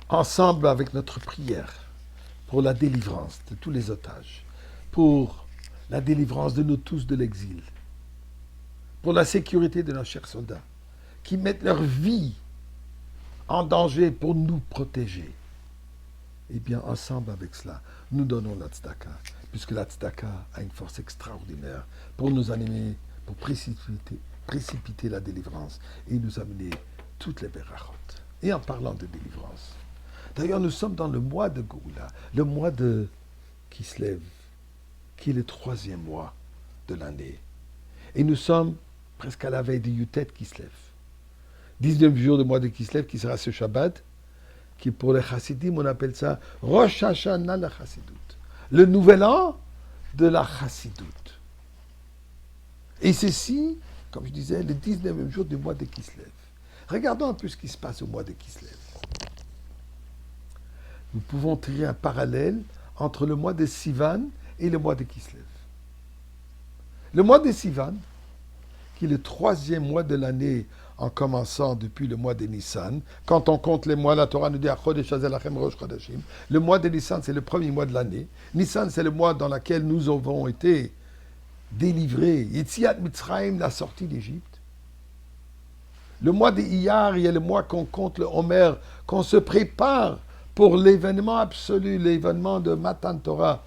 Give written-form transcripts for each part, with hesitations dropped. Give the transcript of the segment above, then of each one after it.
ensemble avec notre prière pour la délivrance de tous les otages, pour la délivrance de nous tous de l'exil, pour la sécurité de nos chers soldats, qui mettent leur vie en danger pour nous protéger. Eh bien, ensemble avec cela, nous donnons la tzedaka, puisque la tzedaka a une force extraordinaire pour nous animer, pour précipiter la délivrance et nous amener toutes les berachot. Et en parlant de délivrance, d'ailleurs, nous sommes dans le mois de Goula, le mois de Kislev, qui est le troisième mois de l'année. Et nous sommes presque à la veille de Yutet Kislev. 19e jour du mois de Kislev, qui sera ce Shabbat, qui pour les Chassidim, on appelle ça Rosh Hashanah la Chassidut. Le nouvel an de la Chassidoute. Et ceci, comme je disais, le 19e jour du mois de Kislev. Regardons un peu ce qui se passe au mois de Kislev. Nous pouvons tirer un parallèle entre le mois de Sivan et le mois de Kislev. Le mois de Sivan, qui est le troisième mois de l'année en commençant depuis le mois de Nissan. Quand on compte les mois, la Torah nous dit le mois de Nissan, c'est le premier mois de l'année. Nissan, c'est le mois dans lequel nous avons été délivrés. Yetziat Mitzrayim, la sortie d'Égypte. Le mois de Iyar, il y a le mois qu'on compte le Homer, qu'on se prépare pour l'événement absolu, l'événement de Matan Torah,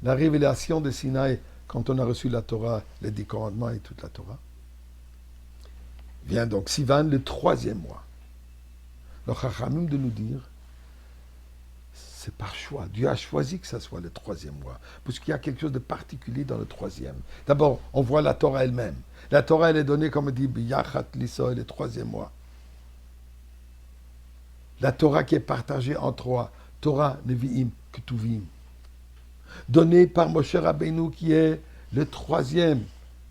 la révélation de Sinaï, quand on a reçu la Torah, les 10 commandements et toute la Torah. Vient donc Sivan, le troisième mois. Le Chachamim de nous dire, c'est par choix. Dieu a choisi que ça soit le troisième mois, parce qu'il y a quelque chose de particulier dans le troisième. D'abord, on voit la Torah elle-même. La Torah, elle est donnée, comme on dit, Yachat Lissa, le troisième mois. La Torah qui est partagée en trois. Torah, Nevi'im, Ketuvim. Donnée par Moshe Rabbeinu, qui est le troisième,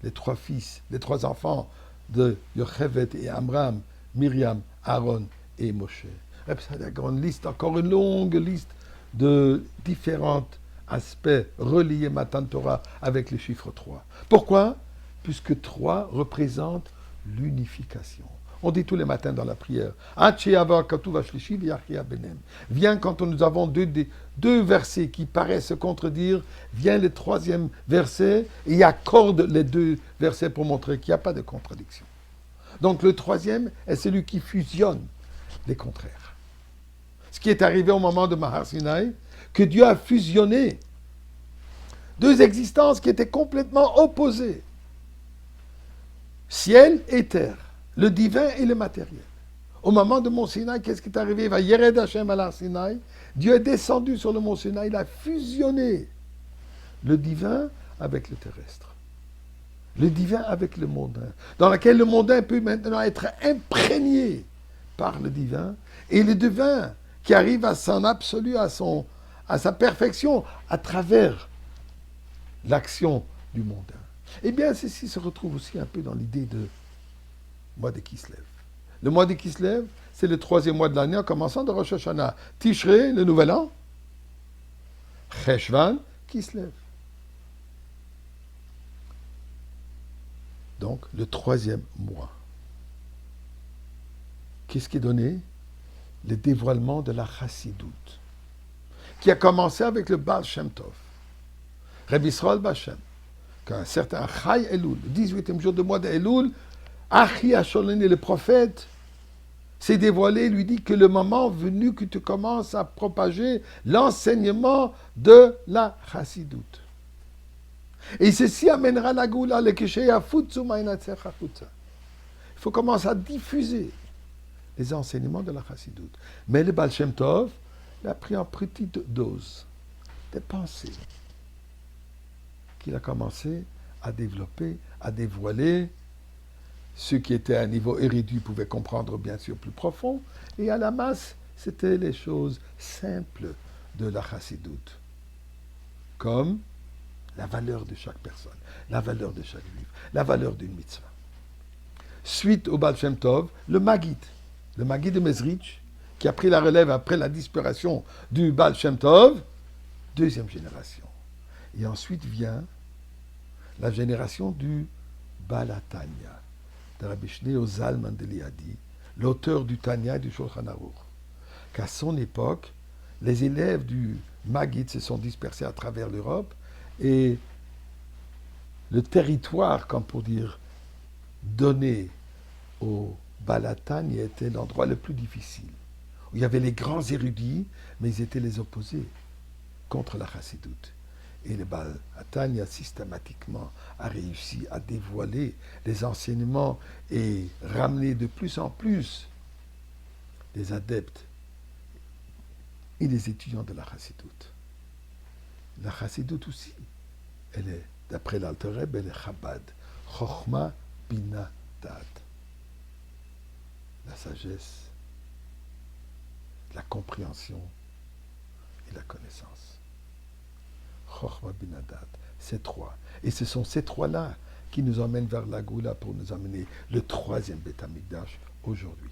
les trois fils, les trois enfants de Yochevet et Amram, Myriam, Aaron et Moshe. C'est une grande liste, encore une longue liste de différents aspects reliés Matan Torah avec le chiffre 3. Pourquoi? Puisque 3 représente l'unification. On dit tous les matins dans la prière. Viens quand nous avons deux versets qui paraissent se contredire, vient le troisième verset et il accorde les deux versets pour montrer qu'il n'y a pas de contradiction. Donc le troisième est celui qui fusionne les contraires. Ce qui est arrivé au moment de Mahar Sinai, que Dieu a fusionné deux existences qui étaient complètement opposées. Ciel et terre. Le divin et le matériel. Au moment de Mont Sinaï, qu'est-ce qui est arrivé? Il va Yered Hashem al Sinaï. Dieu est descendu sur le Mont Sinaï. Il a fusionné le divin avec le terrestre. Le divin avec le mondain. Dans lequel le mondain peut maintenant être imprégné par le divin. Et le divin qui arrive à son absolu, à sa perfection, à travers l'action du mondain. Eh bien, ceci se retrouve aussi un peu dans l'idée de mois de Kislev. Le mois de Kislev, c'est le troisième mois de l'année en commençant de Rosh Hashanah. Tishrei, le nouvel an. Cheshvan, Kislev. Donc, le troisième mois. Qu'est-ce qui est donné? Le dévoilement de la Chassidoute, qui a commencé avec le Baal Shem Tov. Rabbi Yisrael Bashem, qu'un certain Chai Elul, le 18e jour du mois de Elul, Achi Hasholeni, le prophète, s'est dévoilé, lui dit que le moment venu que tu commences à propager l'enseignement de la Chassidoute. Et ceci amènera la Goula, le Kesheya Futsu Mainatsecha Futsa. Il faut commencer à diffuser les enseignements de la Chassidoute. Mais le Baal Shem Tov, il a pris en petite dose des pensées qu'il a commencé à développer, à dévoiler. Ceux qui étaient à un niveau érudit pouvaient comprendre bien sûr plus profond, et à la masse, c'était les choses simples de la Chassidoute, comme la valeur de chaque personne, la valeur de chaque juif, la valeur d'une mitzvah. Suite au Baal Shem Tov, le Maggid de Mezrich, qui a pris la relève après la disparition du Baal Shem Tov, deuxième génération. Et ensuite vient la génération du Baal HaTanya, de Rabbi Shneur Zalman de Liadi, l'auteur du Tanya et du Shulchan Aruch, qu'à son époque, les élèves du Maggid se sont dispersés à travers l'Europe et le territoire, comme pour dire, donné au Balatani était l'endroit le plus difficile. Où il y avait les grands érudits, mais ils étaient les opposés contre la chassidoute. Et le Baal Hatanya systématiquement a réussi à dévoiler les enseignements et ramener de plus en plus les adeptes et les étudiants de la chassidoute. La chassidoute aussi, elle est, d'après l'Alter Rebbe, elle est Chabad. Chochma Bina Da'at. La sagesse, la compréhension et la connaissance. Chochma Bina Da'at. Ces trois. Et ce sont ces trois-là qui nous emmènent vers la Goula pour nous amener le troisième Beth Amikdash aujourd'hui.